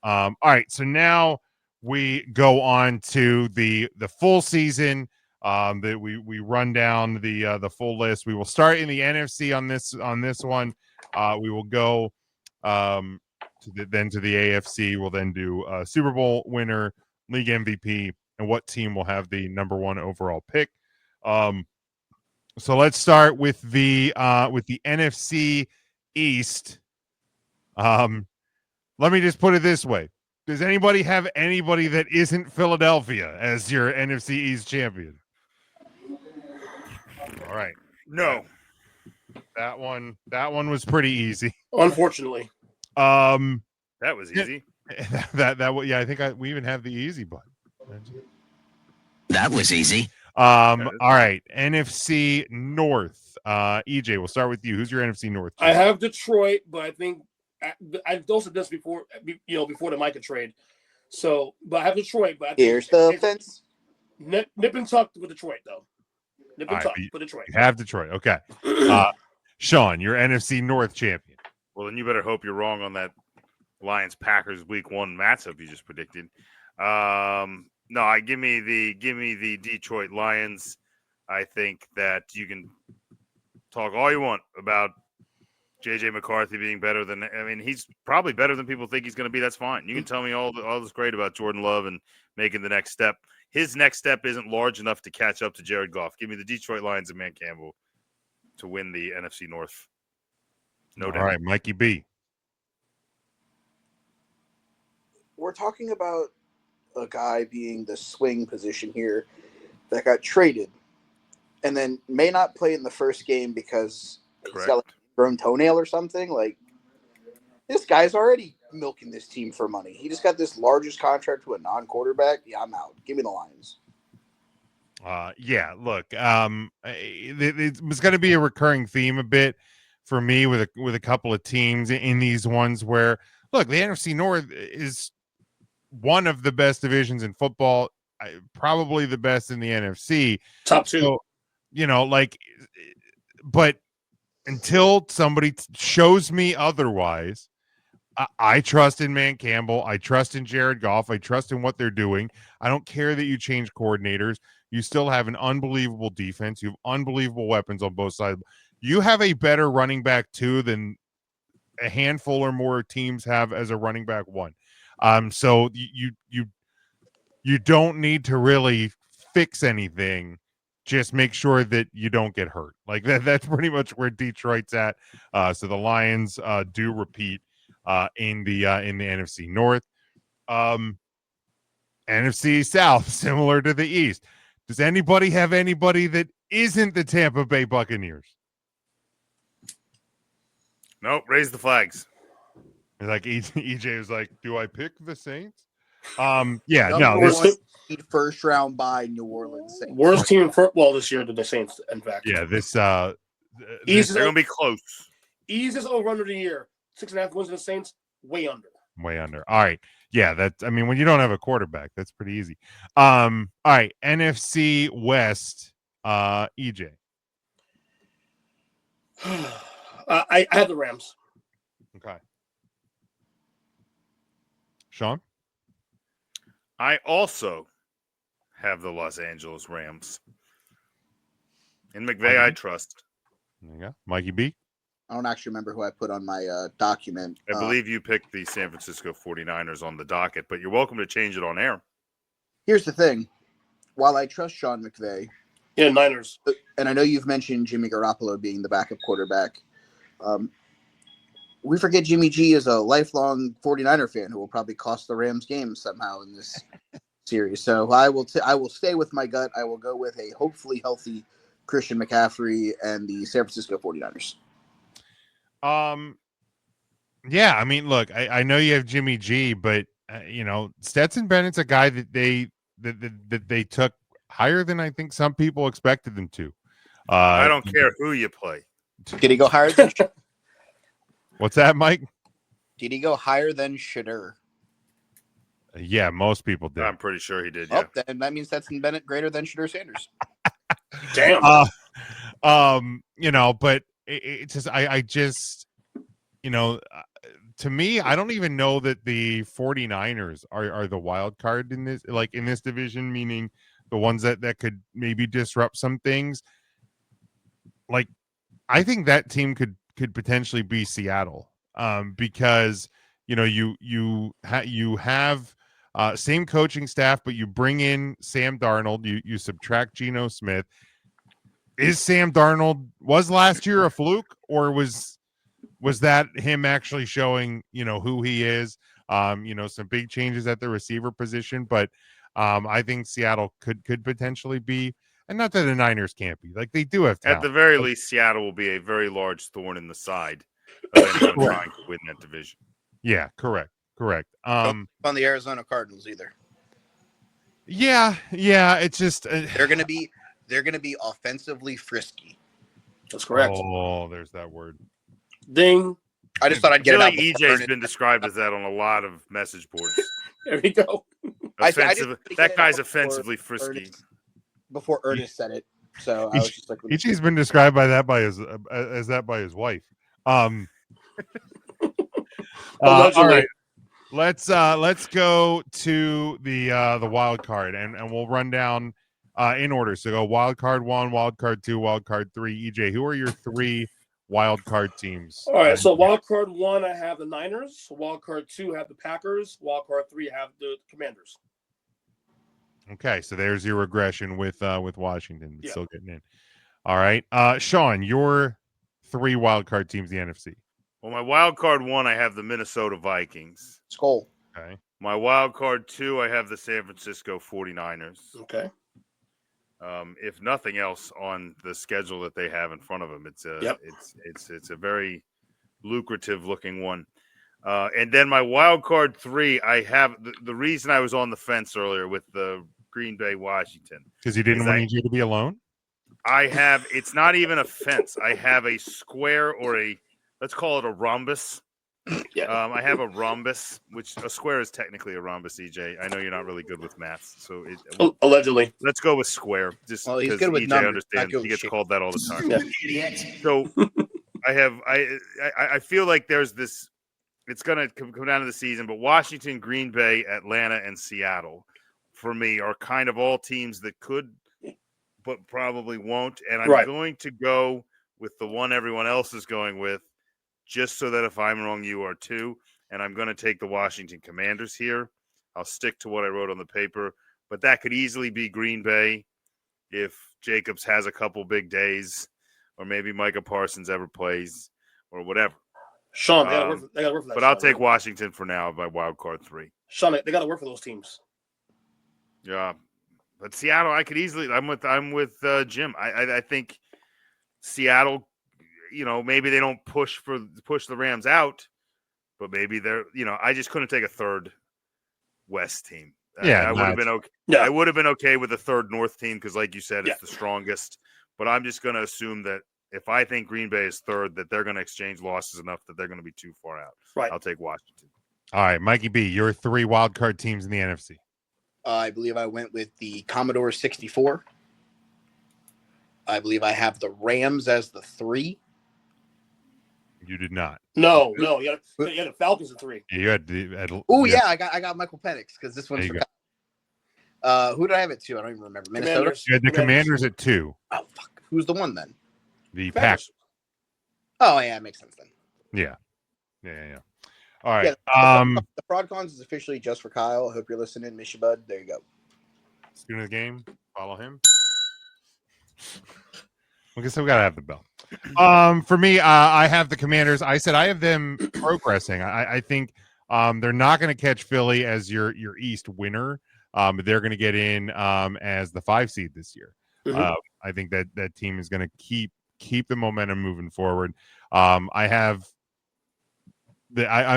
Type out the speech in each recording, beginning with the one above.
All right, so now we go on to the full season. That we run down the full list. We will start in the NFC on this one. We will go then to the AFC. We'll then do Super Bowl winner, league MVP, and what team will have the number one overall pick. So let's start with the NFC East. Let me just put it this way. Does anybody have anybody that isn't Philadelphia as your NFC East champion? All right. No. That one was pretty easy. Unfortunately. That was easy. I think we even have the easy button. That was easy. All right. NFC North. EJ, we'll start with you. Who's your NFC North champion? I have Detroit, but I think I also did this before the Micah trade. So, but I have Detroit. But I think here's the offense. Nip and tuck with Detroit, though. Nip and tuck for Detroit. You have Detroit. Okay. Sean, your NFC North champion. Well, then you better hope you're wrong on that Lions Packers Week 1 matchup you just predicted. No, give me the Detroit Lions. I think that you can talk all you want about JJ McCarthy being better than. I mean, he's probably better than people think he's going to be. That's fine. You can tell me all this great about Jordan Love and making the next step. His next step isn't large enough to catch up to Jared Goff. Give me the Detroit Lions and Man Campbell to win the NFC North. No doubt. All right, Mikey B. We're talking about a guy being the swing position here that got traded and then may not play in the first game because he's got like a grown toenail or something. Like, this guy's already milking this team for money. He just got this largest contract to a non-quarterback. Yeah, I'm out. Give me the Lions. Yeah, look, it was going to be a recurring theme a bit for me with a couple of teams in these ones where, look, the NFC North is one of the best divisions in football, probably the best in the NFC. Top two. So, but until somebody shows me otherwise, I trust in Man Campbell. I trust in Jared Goff. I trust in what they're doing. I don't care that you change coordinators. You still have an unbelievable defense. You have unbelievable weapons on both sides. You have a better running back two than a handful or more teams have as a running back one. So you don't need to really fix anything. Just make sure that you don't get hurt. Like that's pretty much where Detroit's at. So the Lions do repeat in the NFC North. NFC South, similar to the East. Does anybody have anybody that isn't the Tampa Bay Buccaneers? Nope, raise the flags. Like EJ was like, do I pick the Saints? This first round by New Orleans Saints. Worst team in football this year than the Saints, in fact. Yeah, they're gonna be close. Easiest over under the year. 6.5 wins in the Saints, way under. Way under. All right. Yeah, when you don't have a quarterback, that's pretty easy. All right, NFC West, EJ. I have the Rams. Okay. Sean? I also have the Los Angeles Rams. In McVay, I trust. There you go. Mikey B? I don't actually remember who I put on my document. I believe you picked the San Francisco 49ers on the docket, but you're welcome to change it on air. Here's the thing. While I trust Sean McVay. Yeah, Niners. And I know you've mentioned Jimmy Garoppolo being the backup quarterback. We forget Jimmy G is a lifelong 49er fan who will probably cost the Rams game somehow in this series. So I will stay with my gut. I will go with a hopefully healthy Christian McCaffrey and the San Francisco 49ers. Yeah, I mean, look, I know you have Jimmy G, but Stetson Bennett's a guy that they took higher than I think some people expected them to. I don't care who you play. Did he go higher than What's that, Mike? Did he go higher than Shedeur? Yeah, most people did. I'm pretty sure he did. Yeah. Oh, then that means Stetson Bennett greater than Shedeur Sanders. Damn. But it's just I just to me, I don't even know that the 49ers are the wild card in this division, meaning the ones that could maybe disrupt some things. Like, I think that team could potentially be Seattle, because you have same coaching staff, but you bring in Sam Darnold, you subtract Geno Smith. Is Sam Darnold was last year a fluke, or was that him actually showing who he is? Some big changes at the receiver position, but I think Seattle could potentially be, and not that the Niners can't be. Like, they do have talent. At the very least, Seattle will be a very large thorn in the side of anyone trying to win that division. Yeah, correct. On the Arizona Cardinals either. Yeah, it's just They're gonna be offensively frisky. That's correct. Oh, there's that word. Ding. I just thought I'd I get feel it like out. EJ's been described as that on a lot of message boards. There we go. Offensive, just that guy's get it out offensively frisky. Before Ernest said it, so I was just like, Ichi's been described by that by his as that by his wife. All right. Let's go to the wild card, and we'll run down in order. So go wild card 1, wild card 2, wild card 3. EJ, who are your 3 wild card teams? All right, so wild card 1, I have the Niners. Wild card 2, I have the Packers. Wild card 3, I have the Commanders. Okay, so there's your regression with Washington, but still getting in. All right, Sean, your 3 wild card teams, the NFC. Well, my wild card 1, I have the Minnesota Vikings. Skull. Okay. My wild card 2, I have the San Francisco 49ers. Okay. If nothing else on the schedule that they have in front of them, it's a very lucrative looking one. And then my wild card 3, I have the reason I was on the fence earlier with the Green Bay, Washington, Because you didn't want EJ to be alone. it's not even a fence. I have a square, or let's call it a rhombus. Yeah. I have a rhombus, which a square is technically a rhombus, EJ. I know you're not really good with maths, so Allegedly. let's go with square. Just Well, he's because good with EJ numbers, understands, not good he with gets called that all the time. Yeah. So I feel like there's this. It's going to come down to the season, but Washington, Green Bay, Atlanta, and Seattle, for me, are kind of all teams that could, but probably won't. And I'm going to go with the one everyone else is going with, just so that if I'm wrong, you are too. And I'm going to take the Washington Commanders here. I'll stick to what I wrote on the paper, but that could easily be Green Bay if Jacobs has a couple big days, or maybe Micah Parsons ever plays, or whatever. Sean, they got to work for that. But I'll take Washington for now by wild card 3. Sean, they got to work for those teams. Yeah, but Seattle, I could easily. I'm with Jim. I think Seattle. Maybe they don't push the Rams out, but maybe they're. I just couldn't take a third West team. Yeah, I would have been okay. Yeah. I would have been okay with a third North team because, like you said, it's the strongest. But I'm just going to assume that if I think Green Bay is third, that they're going to exchange losses enough that they're going to be too far out. Right. I'll take Washington. All right, Mikey B, your 3 wild card teams in the NFC. I believe I went with the Commodore 64. I believe I have the Rams as the 3. You did not. No, you had the Falcons at 3. Yeah, you had the. Oh yeah, I got Michael Penix because this one's There you for. Who did I have it to? I don't even remember. Minnesota. You had the Commanders at 2. Oh fuck! Who's the one then? The Packers. Oh yeah, it makes sense then. Yeah. All right. Yeah, the Fraudcons is officially just for Kyle. I hope you're listening, miss you, bud. There you go. Student of the game. Follow him. I guess we gotta have the bell. For me, I have the Commanders. I said I have them progressing. I think they're not going to catch Philly as your East winner. They're going to get in as the 5 seed this year. Mm-hmm. I think that team is going to keep the momentum moving forward. I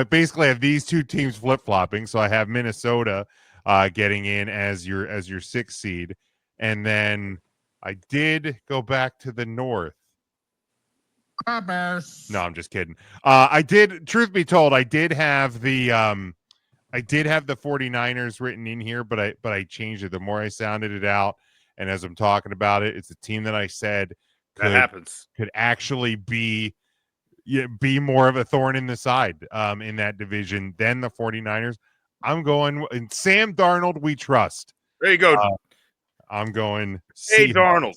basically have these 2 teams flip flopping. So I have Minnesota getting in as your 6th seed, and then I did go back to the North. No, I'm just kidding. I did. Truth be told, I did have the 49ers written in here, but I changed it. The more I sounded it out, and as I'm talking about it, it's a team that I said That happens. could actually be be more of a thorn in the side in that division than the 49ers. I'm going and Sam Darnold, we trust. There you go. I'm going Hey, Seahawks. Darnold.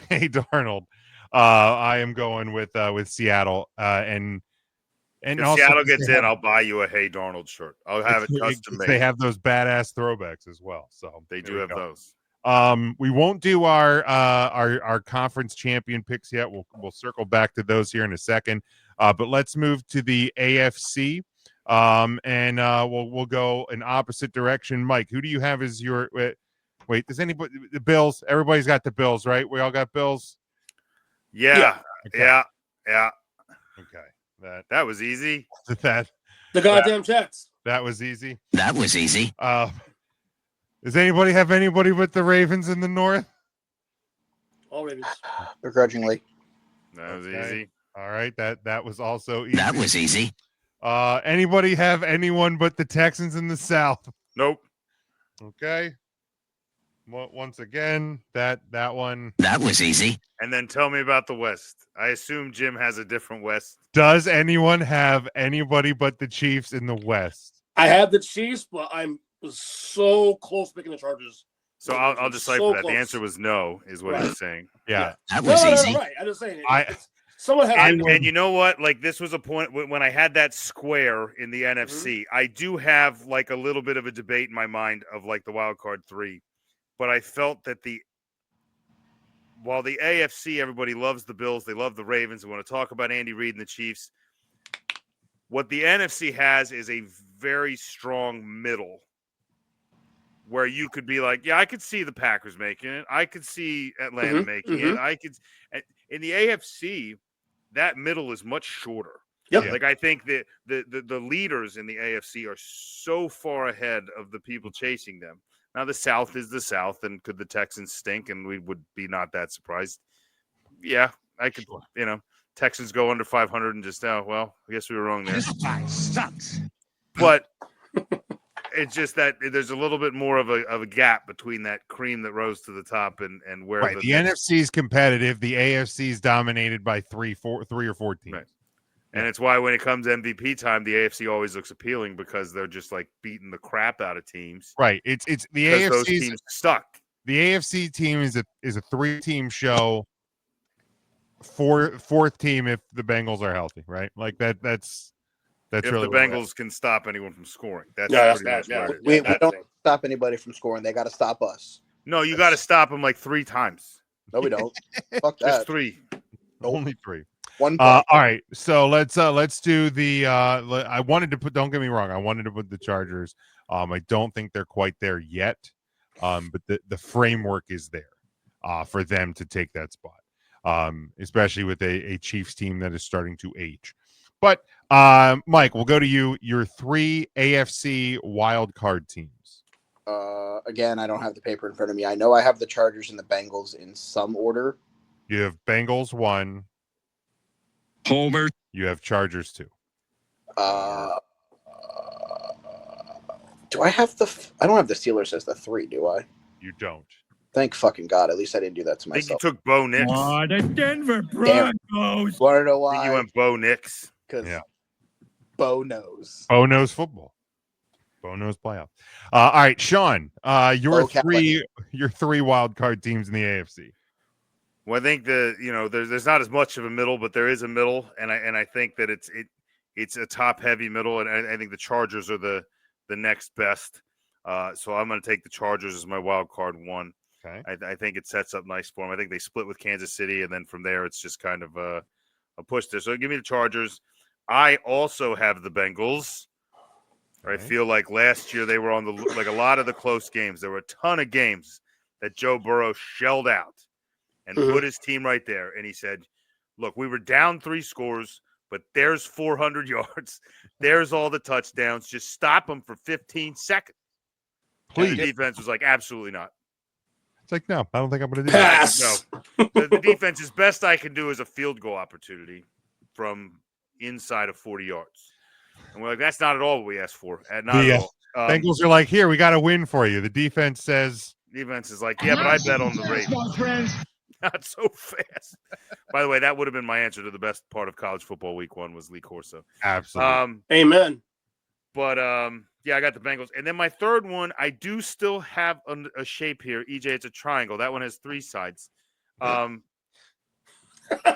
Hey, Darnold. I am going with Seattle. And If also Seattle gets in, I'll buy you a Hey Darnold shirt. I'll have it custom made. They have those badass throwbacks as well. So They there do we have go. those. We won't do our conference champion picks yet. We'll circle back to those here in a second. But let's move to the AFC. And we'll go in opposite direction. Mike, who do you have as your wait, does anybody the Bills? Everybody's got the Bills, right? We all got Bills? Yeah. Okay. Yeah. Okay. That was easy. The goddamn Jets. That was easy. That was easy. Does anybody have anybody but the Ravens in the North? All Ravens. Begrudgingly. That was Okay. easy. All right, that was also easy. That was easy. Anybody have anyone but the Texans in the South? Nope. Okay. Once again, that one. That was easy. And then tell me about the West. I assume Jim has a different West. Does anyone have anybody but the Chiefs in the West? I have the Chiefs, but I'm so close picking the Chargers. So I'll decipher So that. close. The answer was no, is what Right. he's saying. Yeah. That No, was no, easy. no, right. I'm just saying. I- Someone has And you know what? Like, this was a point when I had that square in the NFC. I do have like a little bit of a debate in my mind of like the wild card 3, but I felt that while the AFC, everybody loves the Bills, they love the Ravens, they want to talk about Andy Reid and the Chiefs. What the NFC has is a very strong middle where you could be like, yeah, I could see the Packers making it. I could see Atlanta making it. I could. In the AFC, that middle is much shorter. Yep. Like, I think that the leaders in the AFC are so far ahead of the people chasing them. Now, the South is the South, and could the Texans stink, and we would be not that surprised? Yeah, I could, Texans go under 500 and just, well, I guess we were wrong there. This guy sucks. But it's just that there's a little bit more of a gap between that cream that rose to the top and where Right. The NFC is competitive. The AFC is dominated by three or four teams. Right. And it's why when it comes MVP time, the AFC always looks appealing because they're just like beating the crap out of teams. Right. It's the Because those AFC. teams stuck. The AFC team is a 3-team show. Fourth team if the Bengals are healthy, right? Like that's If really the what we're at. Bengals can stop anyone from scoring, that's Yeah, pretty much that's what it is. We that's don't it. stop anybody from scoring. They got to stop us. No, you got to stop them like 3 times. No, we don't. Fuck Just that. 3. Only 3. One. All right, so let's do the. I wanted to put. Don't get me wrong. I wanted to put the Chargers. I don't think they're quite there yet. But the framework is there, for them to take that spot. Especially with a Chiefs team that is starting to age. But Mike, we'll go to you. Your 3 AFC wild card teams. Again, I don't have the paper in front of me. I know I have the Chargers and the Bengals in some order. You have Bengals 1. Homer. You have Chargers 2. Do I have I don't have the Steelers as the 3, do I? You don't. Thank fucking God. At least I didn't do that to I think you myself. took Bo Nix. The Denver Damn. Broncos. Want to know I think you why? went Bo Nix. Because Yeah. Bo knows. Bo knows football. Bo knows playoff. All right, Sean. Your Bo three wild card teams in the AFC. Well, I think there's not as much of a middle, but there is a middle, and I think that it's a top heavy middle, and I think the Chargers are the next best. So I'm going to take the Chargers as my wild card 1. Okay. I think it sets up nice for them. I think they split with Kansas City, and then from there it's just kind of a push there. So give me the Chargers. I also have the Bengals. I Okay. feel like last year they were on like a lot of the close games. There were a ton of games that Joe Burrow shelled out and put his team right there. And he said, look, we were down 3 scores, but there's 400 yards. There's all the touchdowns. Just stop them for 15 seconds. And Please. the defense was like, absolutely not. It's like, no, I don't think I'm going to do that. Pass. No. The defense is best I can do is a field goal opportunity from inside of 40 yards. And we're like, that's not at all what we asked for. Not The, at all. Bengals are like, here, we got a win for you. The defense says, Defense is like, yeah, but I bet on the Ravens. Not so fast. By the way, that would have been my answer to the best part of college football week 1 was Lee Corso. Absolutely. Amen. But yeah, I got the Bengals. And then my third one, I do still have a shape here. EJ, it's a triangle. That one has 3 sides.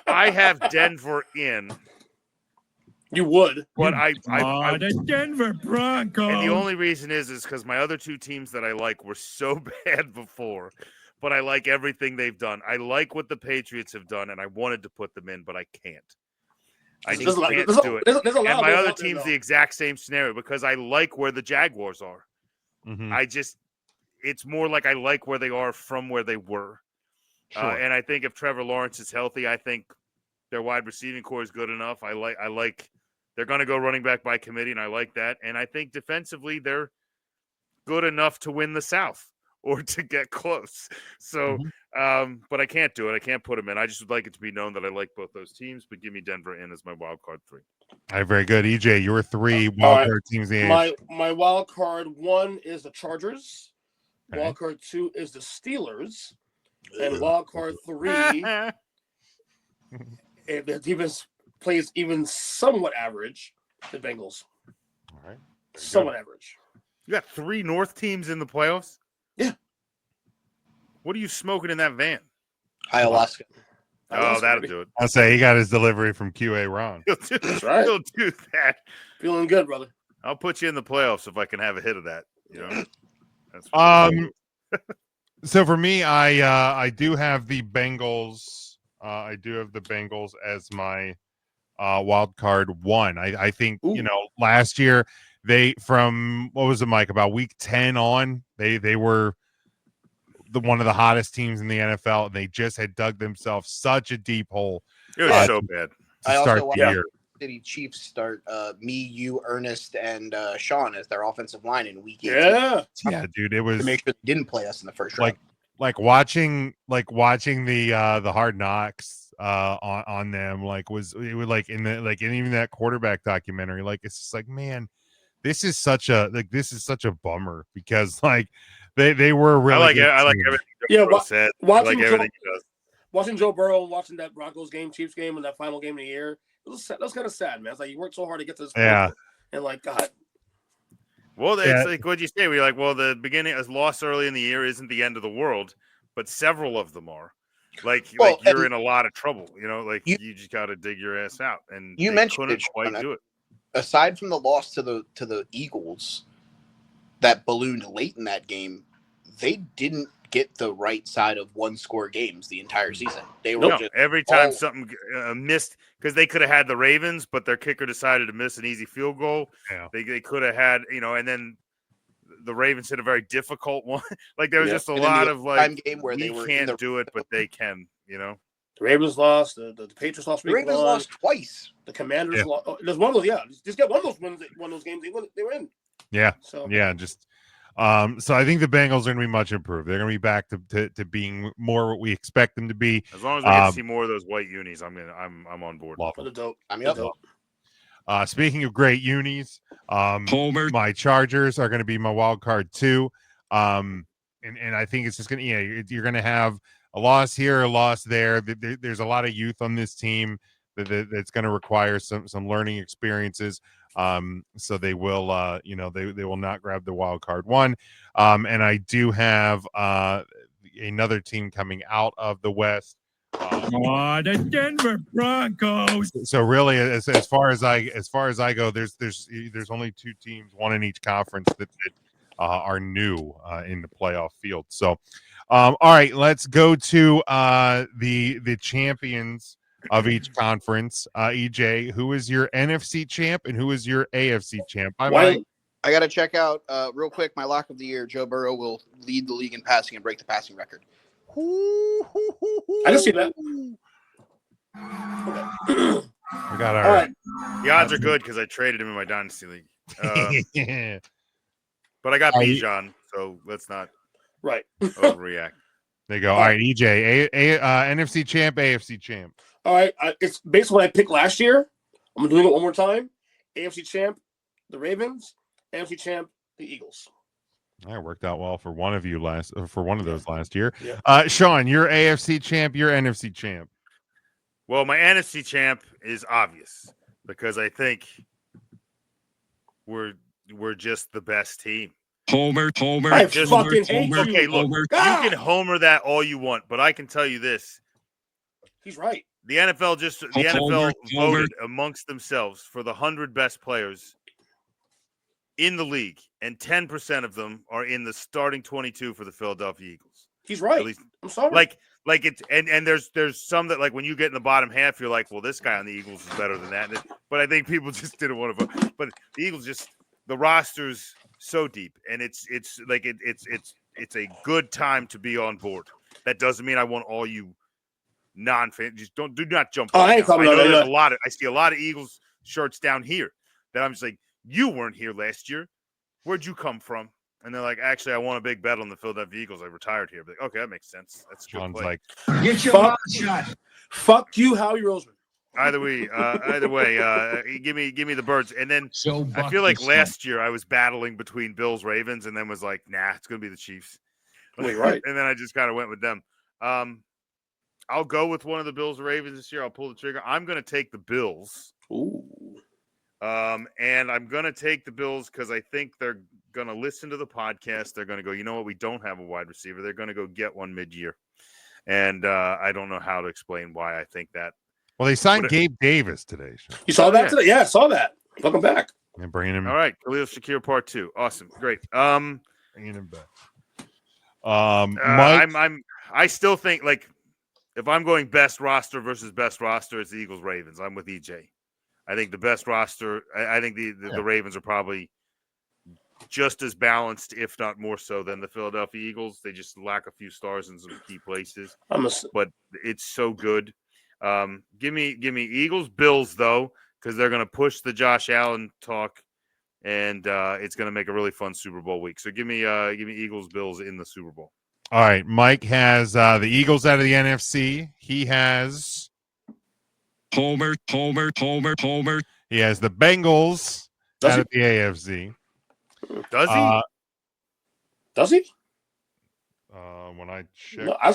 I have Denver in. You would. But the Denver Broncos. and the only reason is because my other 2 teams that I like were so bad before. But I like everything they've done. I like what the Patriots have done, and I wanted to put them in, but I can't. I just can't do it. There's a lot And of my those other out there, team's though. the exact same scenario because I like where the Jaguars are. Mhm. It's more like I like where they are from where they were. Sure. And I think if Trevor Lawrence is healthy, I think their wide receiving core is good enough. I like they're going to go running back by committee, and I like that. And I think defensively they're good enough to win the South or to get close. So, but I can't do it. I can't put them in. I just would like it to be known that I like both those teams, but give me Denver in as my wild card 3. All right, very good. EJ, your 3 All wild right. card teams in the AFC. My wild card 1 is the Chargers. Okay. Wild card 2 is the Steelers, and wild card 3, if the defense plays even somewhat average, the Bengals. All right. Somewhat average. You got 3 North teams in the playoffs? Yeah. What are you smoking in that van? Ayahuasca. Oh, that'll do it. I'll say he got his delivery from QA Ron. That's right. He'll do that. Feeling good, brother. I'll put you in the playoffs if I can have a hit of that. You know. That's So for me, I do have the Bengals. I do have the Bengals as my wild card 1. I think Ooh. last year they from what was it, Mike? About week 10 on, they were one of the hottest teams in the NFL, and they just had dug themselves such a deep hole it was so bad. to I also start want- the year. City Chiefs start me, you, Ernest, and Sean as their offensive line in week 18 Yeah. Yeah, dude, it to was make sure they didn't play us in the first round. like watching the Hard Knocks on them it was like in even that quarterback documentary, like it's just like, man, this is such a bummer because like they were really I like good everything team. Joe Yeah, Burrow said. I watching like everything he does. Watching Joe Burrow, watching that Broncos game, Chiefs game, and that final game of the year, that was kind of sad, man. It's like you worked so hard to get to this point, Yeah. and like, God, Well, it's Yeah. like what you say. We're like, well, the beginning as loss early in the year isn't the end of the world, but several of them are. Like you're in a lot of trouble. You just got to dig your ass out, and You they mentioned couldn't it, quite Sean. do it. Aside from the loss to the Eagles that ballooned late in that game, they didn't get the right side of 1-score games the entire season. They were No, just every time all- something missed because they could have had the Ravens, but their kicker decided to miss an easy field goal. Yeah. They could have had and then the Ravens hit a very difficult one. Like there was Yeah. just a And then lot the of overtime like game where they we were in can't the- do it, but they can. the Ravens lost, the Patriots lost. the Ravens lost twice. The Commanders Yeah. lost. Oh, there's one of those. Yeah, just get one of those wins. One of those games they were in. Yeah. So Yeah, just so I think the Bengals are going to be much improved. They're going to be back to being more what we expect them to be. As long as we get to see more of those white unis, I'm on board. Love for them. the dope. I mean, Speaking of great unis, Homer. my Chargers are going to be my wild card 2. And I think it's just going to, you're going to have a loss here, a loss there. There's a lot of youth on this team that's going to require some learning experiences. So they will, they will not grab the wild card 1. And I do have another team coming out of the West. The Denver Broncos. So really, as far as I go, there's only 2 teams, one in each conference that are new in the playoff field. So, all right, let's go to the champions of each conference. EJ, who is your NFC champ and who is your AFC champ? Why- I got to check out real quick my lock of the year. Joe Burrow will lead the league in passing and break the passing record. I can see that. We got All our right. The odds are good because I traded him in my dynasty league. But I got Are you- Bijan, so let's not Right. overreact. there you go. All right, EJ, NFC champ, AFC champ. All right. It's based on what I picked last year. I'm doing it one more time. AFC champ, the Ravens. AFC champ, the Eagles. That worked out well for one of those last year. Yeah. Sean, you're AFC champ, you're NFC champ. Well, my NFC champ is obvious because I think we're just the best team. Homer. I fucking hate you. Okay, look, Homer. you God! can homer that all you want, but I can tell you this. He's right. The NFL Homer. voted amongst themselves for the 100 best players in the league, and 10% of them are in the starting 22 for the Philadelphia Eagles. He's right. At least, I'm sorry. like it's and there's some that, like, when you get in the bottom half, you're like, well, this guy on the Eagles is better than that. But I think people just didn't want to vote. But the Eagles, just the roster's so deep, and it's a good time to be on board. That doesn't mean I want all you non-fans. Just do not jump. Oh, I ain't coming on there's that. I see a lot of Eagles shirts down here that I'm just like, you weren't here last year. Where'd you come from? And they're like, actually, I won a big bet on the Philadelphia Eagles. I retired here. But okay, that makes sense. That's a good Sean's play. like, Get your Fuck. mouth shut. Fuck you, Howie Roseman. Either way, give me the Birds. And then So I feel like last year I was battling between Bills, Ravens, and then was like, nah, it's gonna be the Chiefs. Well, you're right. And then I just kind of went with them. I'll go with one of the Bills or Ravens this year. I'll pull the trigger. I'm gonna take the Bills. Ooh. And I'm gonna take the Bills because I think they're gonna listen to the podcast. They're gonna go, you know what? We don't have a wide receiver. They're gonna go get one mid-year. And I don't know how to explain why I think that. well, they signed What Gabe Davis today, Sean. You saw that yeah. today? Yeah, I saw that. Welcome back. And bringing him, All right, Khalil Shakir Part 2. Awesome, great. bringing him back. Mike, I still think, like, if I'm going best roster versus best roster, it's the Eagles Ravens. I'm with EJ. I think the best roster. I think the Ravens are probably just as balanced, if not more so, than the Philadelphia Eagles. They just lack a few stars in some key places, but it's so good. Give me Eagles Bills though, because they're going to push the Josh Allen talk, and it's going to make a really fun Super Bowl week. So give me Eagles Bills in the Super Bowl. all right. Mike has the Eagles out of the NFC. He has Homer. he has the Bengals Does out he? of the AFC. Does he? Does he? When I check, No, I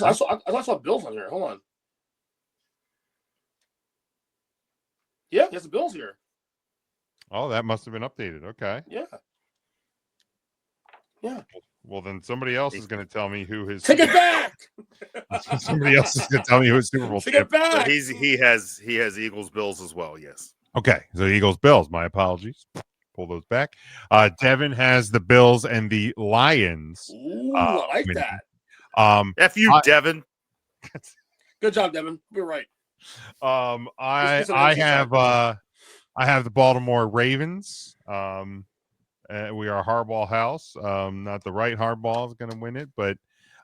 saw Bills on here. Hold on. Yeah, he has the Bills here. oh, that must have been updated. Okay. Yeah. Yeah. Well, then somebody else is going to tell me who his Take it back. somebody else is going to tell me who his Super Bowl Take it champion. So back. he has Eagles Bills as well. Yes. Okay, so Eagles Bills. My apologies. Pull those back. Devin has the Bills and the Lions. Ooh, I like maybe. that. F you, Devin. Good job, Devin. You're right. I Just an I extra have I have the Baltimore Ravens. We are Harbaugh house. Not the right Harbaugh is going to win it, but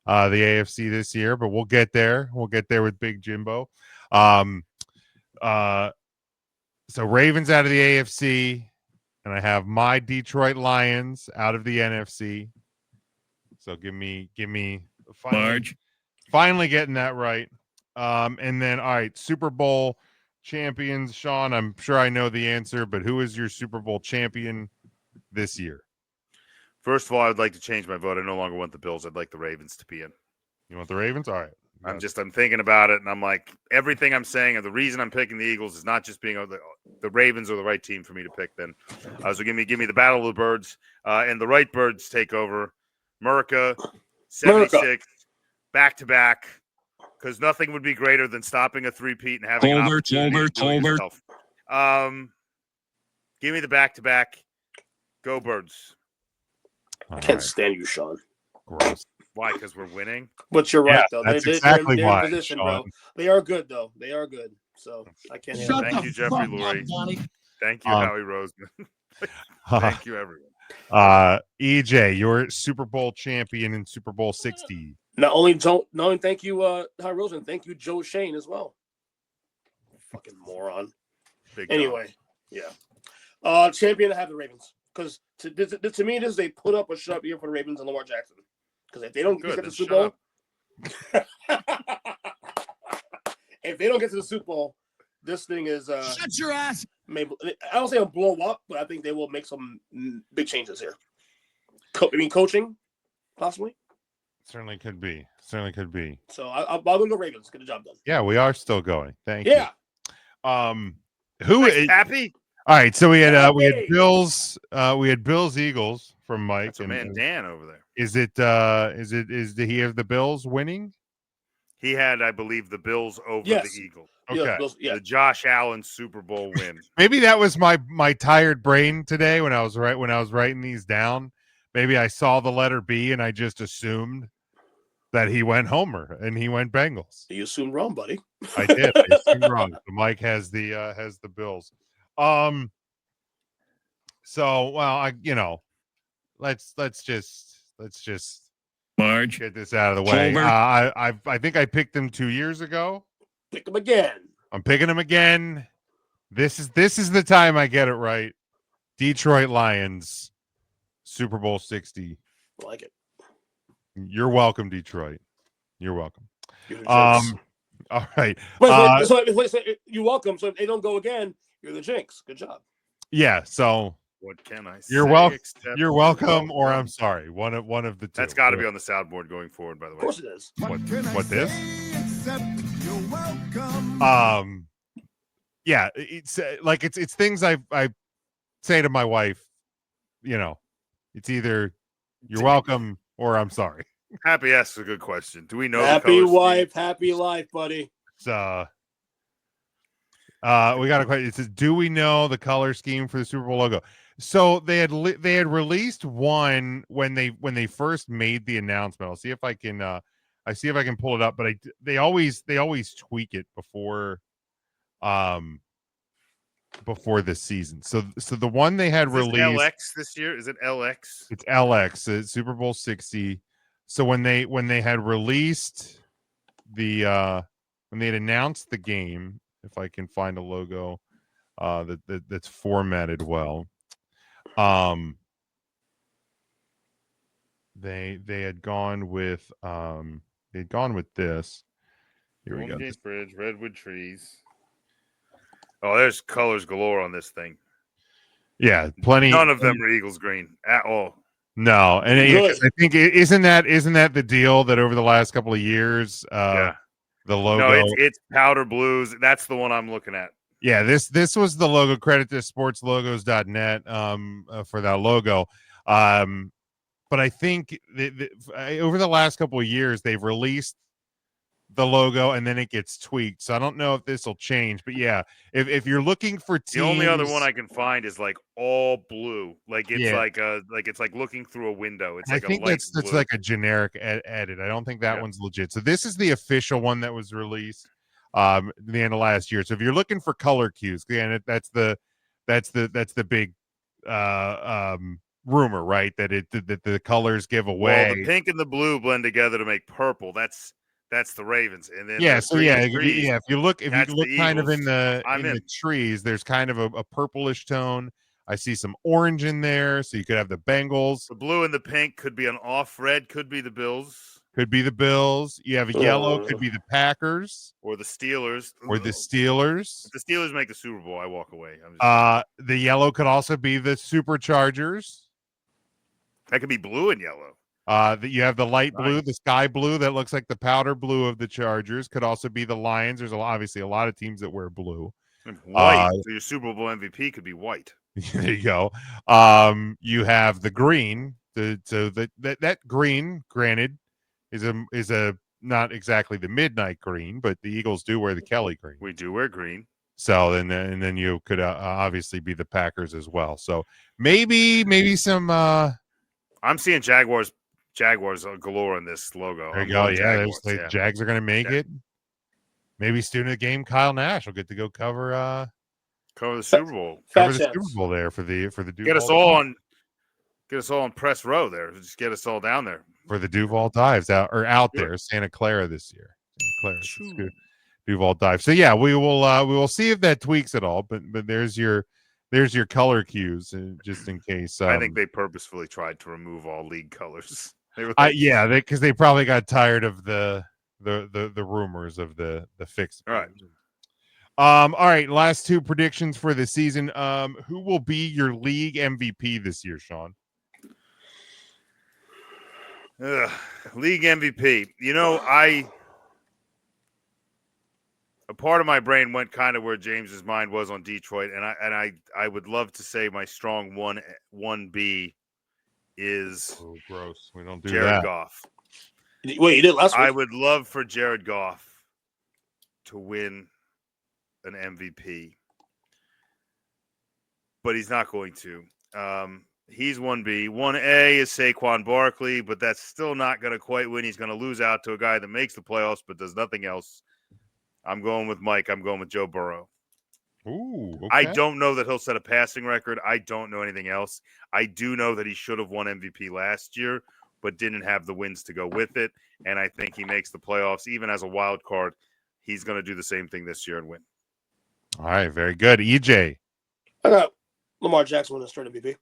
the AFC this year. But we'll get there. We'll get there with Big Jimbo. So Ravens out of the AFC, and I have my Detroit Lions out of the NFC. So give me finally getting that right. And then all right, Super Bowl champions, Sean. I'm sure I know the answer, but who is your Super Bowl champion this year? First of all, I would like to change my vote. I no longer want the Bills. I'd like the Ravens to be in. You want the Ravens? All right. I'm thinking about it, and I'm like, everything I'm saying, and the reason I'm picking the Eagles is not just being the Ravens are the right team for me to pick. Then, so give me the Battle of the Birds, and the right Birds take over. America, 76, back to back, because nothing would be greater than stopping a three-peat and having an opportunity to do it yourself. Give me the back to back. Go Birds. All I can't right. stand you, Sean. Gross. Why? Because we're winning. But you're right, Yeah, though. that's They're exactly in why, position, Sean. bro. They are good, though. They are good. So I can't. Shut Thank the you, Jeffrey fuck Lurie. up, Johnny. Thank you, Howie Roseman. Thank you, everyone. EJ, your Super Bowl champion in Super Bowl 60. Not only thank you, Ty Rosen. Thank you, Joe Shane, as well. Fucking moron. Big Anyway, yeah. Champion, I have the Ravens because to me, this is they put up a shut up year for the Ravens and Lamar Jackson. Because if they don't Good, get to the then Super Bowl, if they don't get to the Super Bowl, this thing is Shut your ass. maybe I don't say it'll blow up, but I think they will make some big changes here. Coaching, possibly. Certainly could be. Certainly could be. So I'm going to go Ravens. Get the job done. Yeah, we are still going. Thank Yeah. you. Who? Thanks, Pappy. All right, so we had Hey! Bills Eagles from Mike. That's our man Dan over there. Is did he have the Bills winning? He had, I believe, the Bills over Yes. the Eagles. Okay. Yeah. The Josh Allen Super Bowl win. Maybe that was my tired brain today when I was writing these down. Maybe I saw the letter B and I just assumed that he went Homer and he went Bengals. You assumed wrong, buddy. I did. I assumed wrong. So Mike has the Bills. So let's just Marge. get this out of the way. Homer. I think I picked him 2 years ago. Pick them again. I'm picking him again. This is the time I get it right. Detroit Lions, Super Bowl 60. I like it. You're welcome, Detroit. You're welcome. You're the jinx. All right. So you're welcome. So if they don't go again, you're the jinx. Good job. Yeah. So What can I say? You're welcome. except you're welcome, or I'm sorry. One of the two. That's got to be on the soundboard going forward, by the Of way. course it is. What this? Yeah. It's like it's things I say to my wife. It's either you're welcome or I'm sorry. Happy asks a good question. Do we know Happy the color wife, scheme? happy life, buddy. It's we got a question. It says, "Do we know the color scheme for the Super Bowl logo?" So they had released one when they first made the announcement. I'll see if I can pull it up, but they always tweak it before the season. So the one they had Is this released LX this year? Is it LX? It's LX. It's Super Bowl 60. So when they had released the when they had announced the game, if I can find a logo that's formatted well, they had gone with this. Here we go. Golden Gate Bridge, redwood trees. Oh, there's colors galore on this thing. Yeah, plenty. None of them are Eagles green at all. No, and Good. I think isn't that the deal that over the last couple of years, Yeah. the logo. No, it's powder blues. That's the one I'm looking at. Yeah, this was the logo. Credit to sportslogos.net for that logo. But I think over the last couple of years they've released the logo and then it gets tweaked. So I don't know if this will change. But yeah, if you're looking for teams, The only other one I can find is like all blue. Like it's Yeah. like looking through a window. It's I like a think light that's blue. like a generic edit. I don't think that Yeah. one's legit. So this is the official one that was released the end of last year. So if you're looking for color cues, again, that's the big rumor, right? That the colors give away. Well, the pink and the blue blend together to make purple. That's the Ravens. And then Yeah, the so green yeah, trees, if you look that's the kind of in Eagles. the I'm the in. trees, there's kind of a purplish tone. I see some orange in there, so you could have the Bengals, The blue and the pink could be an off red, could be the Bills could be the Bills. You have a yellow, could be the Packers or the Steelers. or the Ugh. Steelers. If the Steelers make the Super Bowl, I walk away. I'm just, The yellow could also be the Superchargers. that could be blue and yellow. That you have the light blue, Nice. the sky blue that looks like the powder blue of the Chargers. Could also be the Lions. There's obviously a lot of teams that wear blue. And white. So your Super Bowl MVP could be white. There you go. You have the green. That green, granted, is a not exactly the midnight green, but the Eagles do wear the Kelly green. We do wear green. So and then you could obviously be the Packers as well. So maybe some. I'm seeing Jaguars galore in this logo. There I'm you go. going Yeah, Jaguars, the yeah. Jags are going to make Yeah. it. Maybe student of the game Kyle Nash will get to go cover Cover the Super Bowl. cover Fat the Super chance. Bowl there for the Get us all on press row there. Just get us all down there. for the Duval Dives out Sure. there, Santa Clara this year. Santa Clara, it's Shoo. good. Duval Dive. So yeah, we will see if that tweaks at all. But there's your color cues just in case. I think they purposefully tried to remove all league colors. They were yeah, because they probably got tired of the rumors of the fix. All right. All right. Last two predictions for the season. Who will be your league MVP this year, Sean? League MVP. You know, a part of my brain went kind of where James's mind was on Detroit, and I would love to say my strong 1B is Oh, gross. We don't do Jared that. Goff. Wait, you did last I week? would love for Jared Goff to win an MVP, but he's not going to. He's 1B. 1A is Saquon Barkley, but that's still not going to quite win. He's going to lose out to a guy that makes the playoffs but does nothing else. I'm going with Mike. I'm going with Joe Burrow. Ooh, okay. I don't know that he'll set a passing record. I don't know anything else. I do know that he should have won MVP last year, but didn't have the wins to go with it. And I think he makes the playoffs, even as a wild card. He's going to do the same thing this year and win. All right, very good. EJ. I got Lamar Jackson winning straight MVP.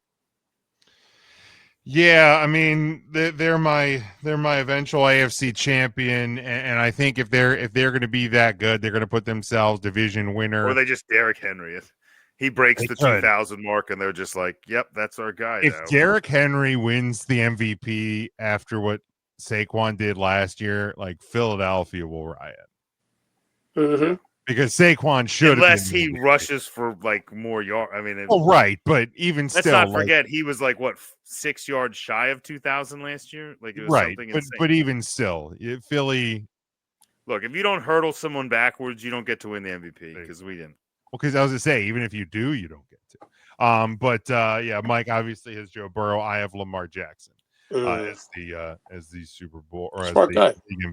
Yeah, I mean they're my eventual AFC champion, and I think if they're going to be that good, they're going to put themselves division winner. Or they just Derrick Henry it. He breaks They the could. 2,000 mark, and they're just like, "Yep, that's our guy." If now. Derrick Henry wins the MVP after what Saquon did last year, like Philadelphia will riot Mm-hmm. because Saquon should unless have been he the MVP. rushes for like more yard. I mean, Oh, right, but even let's still, not like, forget he was like what 6 yards shy of 2,000 last year. Like it was right, something but insane. even still, Philly. Look, if you don't hurdle someone backwards, you don't get to win the MVP because we didn't. Well, because I was gonna say, even if you do, you don't get to. But yeah, Mike obviously has Joe Burrow. I have Lamar Jackson as the Super Bowl or Smart as guy. the league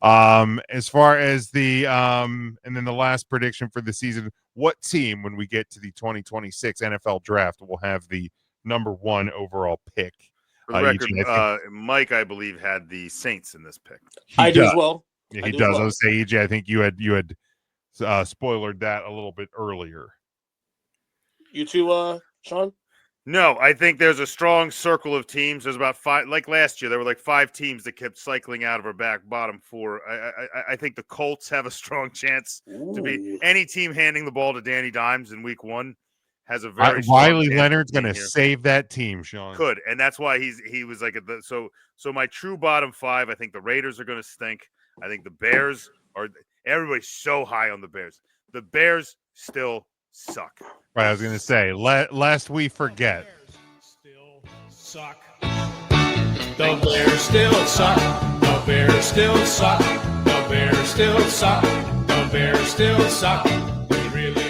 MVP. As far as the and then the last prediction for the season, what team when we get to the 2026 NFL draft will have the number 1 overall pick? For the record, EJ, I think Mike, I believe, had the Saints in this pick. he I do does. as well. Yeah, I he do as does. I well. would say, EJ, I think you had spoilered that a little bit earlier. You too, Sean? No, I think there's a strong circle of teams. There's about 5. Like last year, there were like 5 teams that kept cycling out of our bottom 4. I think the Colts have a strong chance to be. Ooh. Any team handing the ball to Danny Dimes in Week 1 has a very strong Riley chance Leonard's of being going to here. save that team, Sean. Could, and that's why he was like so my true bottom 5. I think the Raiders are going to stink. I think the Bears are. Everybody's so high on the Bears. The Bears still suck. Right, I was going to say, lest we forget. Still suck. The Bears still suck. The Bears still suck. The Bears still suck. The Bears still suck. They really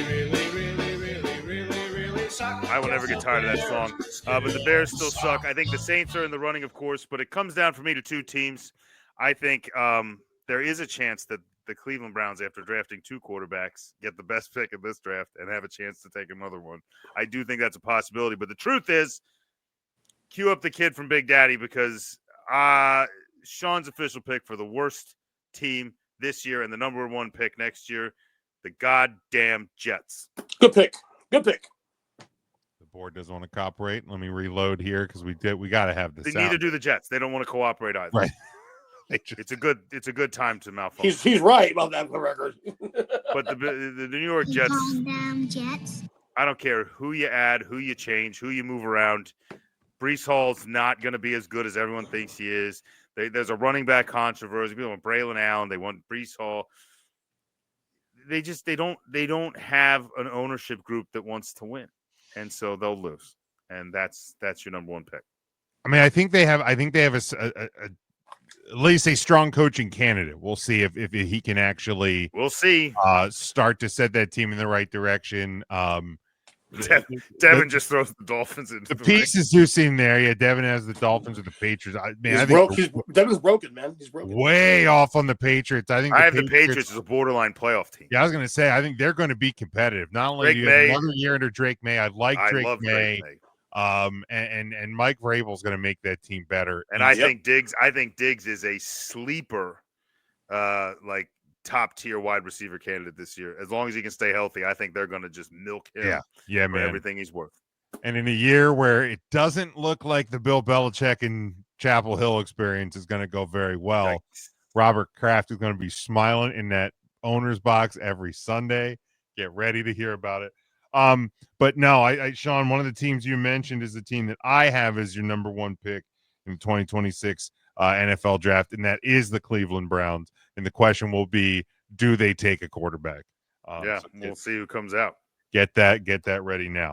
suck. I will never get tired of that song. But the Bears still suck. I think the Saints are in the running, of course, but it comes down for me to 2 teams. I think there is a chance that the Cleveland Browns, after drafting 2 quarterbacks, get the best pick in this draft and have a chance to take another one. I do think that's a possibility. But the truth is, cue up the kid from Big Daddy because Sean's official pick for the worst team this year and the number 1 pick next year, the goddamn Jets. Good pick. Good pick. The board doesn't want to cooperate. Let me reload here because we got to have this. They neither do the Jets. They don't want to cooperate either. Right. It's a good time to malfunction. He's right about that for the record. But the New York Jets, Calm down, Jets. I don't care who you add, who you change, who you move around. Brees Hall's not going to be as good as everyone thinks he is. There's a running back controversy. People want Braylon Allen. They want Brees Hall. They don't have an ownership group that wants to win, and so they'll lose. And that's your number 1 pick. I mean, I think they have at least a strong coaching candidate. We'll see if he can actually We'll see. start to set that team in the right direction. Devin just throws the Dolphins into the the ring. pieces do seem there. Yeah, Devin has the Dolphins or the Patriots. I think Devin's broken, man. He's broken. way off on the Patriots. I think I have the Patriots as a borderline playoff team. Yeah, I was going to say, I think they're going to be competitive. Not only Drake do you have May. another year under Drake May, I I love May. Drake May. And Mike Vrabel's going to make that team better. And I think Diggs is a sleeper, like top tier wide receiver candidate this year. As long as he can stay healthy, I think they're going to just milk him yeah, for man. everything he's worth. And in a year where it doesn't look like the Bill Belichick and Chapel Hill experience is going to go very well, Yikes. Robert Kraft is going to be smiling in that owner's box every Sunday. Get ready to hear about it. But no, Sean, one of the teams you mentioned is the team that I have as your number 1 pick in 2026 NFL draft, and that is the Cleveland Browns. And the question will be, do they take a quarterback? We'll see who comes out. Get that ready now.